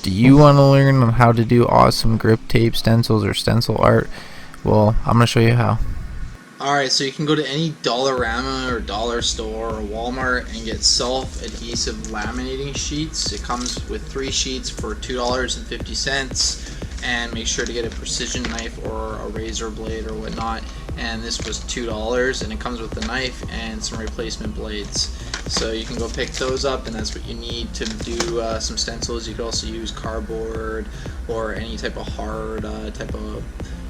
Do you want to learn on how to do awesome grip tape stencils or stencil art? Well, I'm going to show you how. Alright, so you can go to any Dollarama or dollar store or Walmart and get self-adhesive laminating sheets. It comes with 3 sheets for $2.50, and make sure to get a precision knife or a razor blade or whatnot. And this was $2, and it comes with a knife and some replacement blades. So you can go pick those up, and that's what you need to do some stencils. You could also use cardboard or any type of hard type of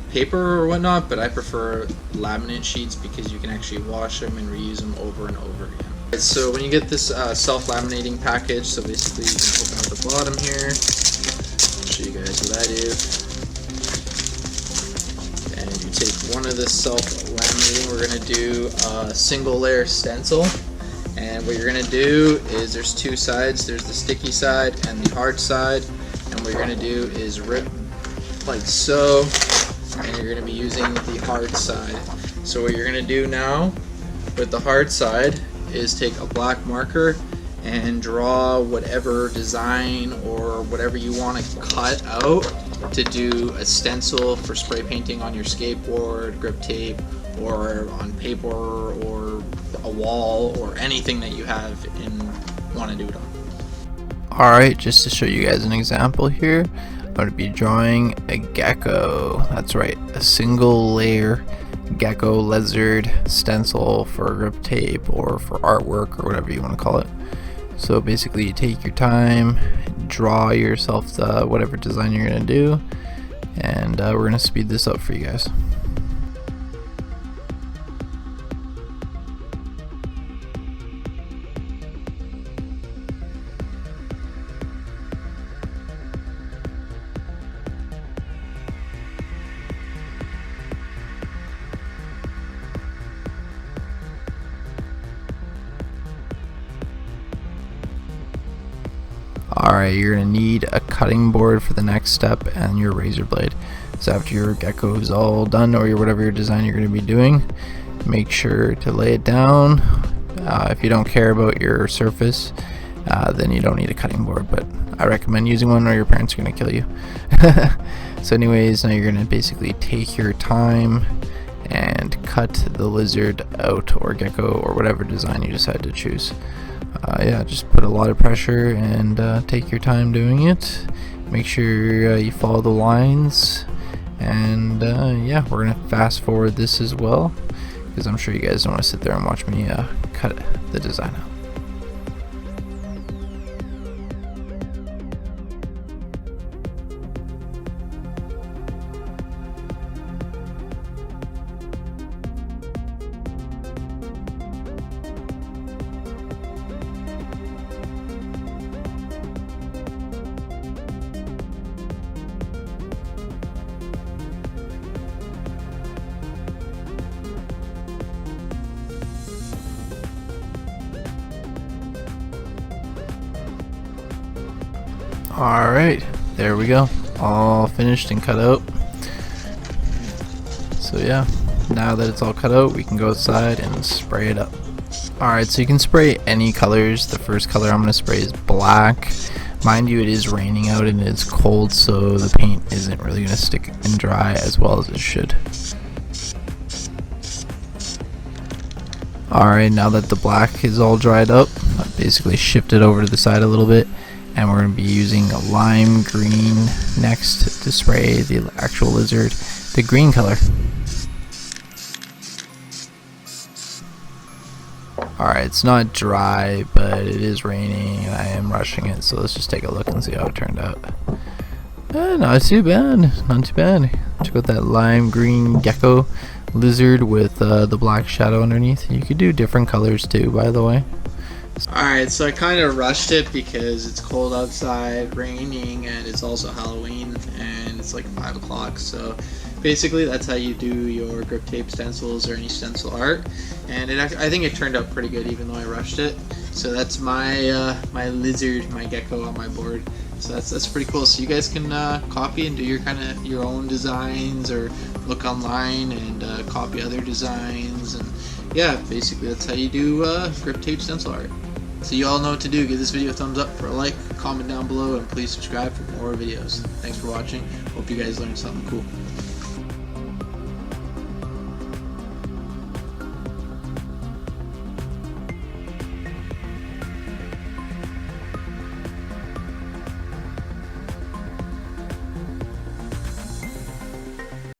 paper or whatnot, but I prefer laminate sheets because you can actually wash them and reuse them over and over again. Right, so when you get this self-laminating package, so basically you can open up the bottom here. I'll show you guys what I do. And you take one of the self-laminating, we're going to do a single layer stencil. And what you're going to do is there's 2 sides. There's the sticky side and the hard side. And what you're going to do is rip like so. And you're going to be using the hard side. So what you're going to do now with the hard side is take a black marker and draw whatever design or whatever you want to cut out to do a stencil for spray painting on your skateboard, grip tape, or on paper, or a wall, or anything that you have and want to do it on. Alright, just to show you guys an example here, I'm going to be drawing a gecko. That's right, a single layer gecko lizard stencil for grip tape or for artwork or whatever you want to call it. So basically you take your time, draw yourself the whatever design you're going to do, and we're going to speed this up for you guys. Alright, you're going to need a cutting board for the next step and your razor blade. So after your gecko is all done, or whatever your design you're going to be doing, make sure to lay it down. If you don't care about your surface, then you don't need a cutting board, but I recommend using one or your parents are going to kill you. So anyways, now you're going to basically take your time and cut the lizard out, or gecko, or whatever design you decide to choose. Yeah, just put a lot of pressure and take your time doing it. Make sure you follow the lines, and yeah, we're gonna fast forward this as well because I'm sure you guys don't want to sit there and watch me cut the design out. Alright, there we go, all finished and cut out. So yeah, now that it's all cut out, we can go outside and spray it up. Alright, so you can spray any colors. The first color I'm going to spray is black. Mind you, it is raining out and it's cold, so the paint isn't really going to stick and dry as well as it should. Alright, now that the black is all dried up, I basically shift it over to the side a little bit, and we're going to be using a lime green next to spray the actual lizard, the green color. Alright, it's not dry, but it is raining and I am rushing it, so let's just take a look and see how it turned out. Not too bad, not too bad. Check out that lime green gecko lizard with the black shadow underneath. You could do different colors too, by the way. Alright, so I kind of rushed it because it's cold outside, raining, and it's also Halloween, and it's like 5 o'clock, so basically that's how you do your grip tape stencils or any stencil art, and I think it turned out pretty good even though I rushed it. So that's my my lizard, my gecko on my board. So that's pretty cool. So you guys can copy and do your own designs, or look online and copy other designs, and yeah, basically that's how you do grip tape stencil art. So you all know what to do. Give this video a thumbs up for a like, comment down below, and please subscribe for more videos. Thanks for watching. Hope you guys learned something cool.